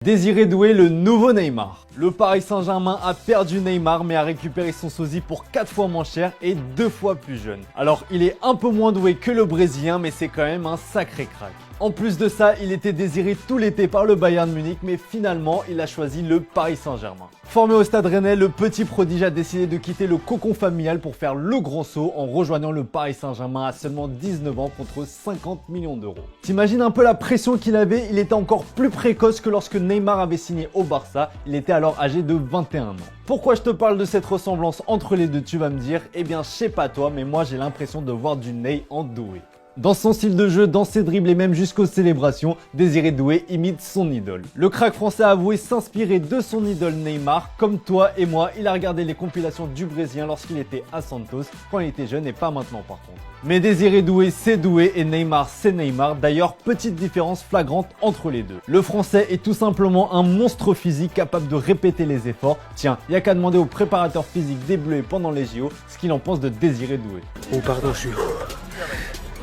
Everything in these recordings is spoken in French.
Désiré Doué, le nouveau Neymar. Le Paris Saint-Germain a perdu Neymar mais a récupéré son sosie pour 4 fois moins cher et 2 fois plus jeune. Alors il est un peu moins doué que le Brésilien mais c'est quand même un sacré crack. En plus de ça, il était désiré tout l'été par le Bayern Munich mais finalement il a choisi le Paris Saint-Germain. Formé au Stade Rennais, le petit prodige a décidé de quitter le cocon familial pour faire le grand saut en rejoignant le Paris Saint-Germain à seulement 19 ans contre 50 millions d'euros. T'imagines un peu la pression qu'il avait, il était encore plus précoce que lorsque Neymar avait signé au Barça, il était alors âgé de 21 ans. Pourquoi je te parle de cette ressemblance entre les deux, tu vas me dire? Eh bien, je sais pas toi, mais moi j'ai l'impression de voir du Ney en Doué. Dans son style de jeu, dans ses dribbles et même jusqu'aux célébrations, Désiré Doué imite son idole. Le crack français a avoué s'inspirer de son idole Neymar. Comme toi et moi, il a regardé les compilations du Brésilien lorsqu'il était à Santos, quand il était jeune et pas maintenant par contre. Mais Désiré Doué c'est Doué et Neymar c'est Neymar. D'ailleurs, petite différence flagrante entre les deux. Le français est tout simplement un monstre physique capable de répéter les efforts. Tiens, y a qu'à demander au préparateur physique des Bleus pendant les JO ce qu'il en pense de Désiré Doué. Oh pardon, je suis...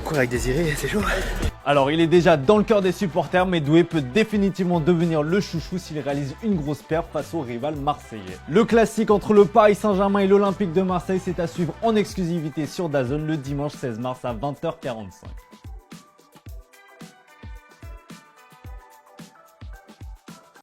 Quoi avec Désiré, c'est chaud. Alors il est déjà dans le cœur des supporters, mais Doué peut définitivement devenir le chouchou s'il réalise une grosse perf face au rival marseillais. Le classique entre le Paris Saint-Germain et l'Olympique de Marseille, c'est à suivre en exclusivité sur DAZN le dimanche 16 mars à 20h45.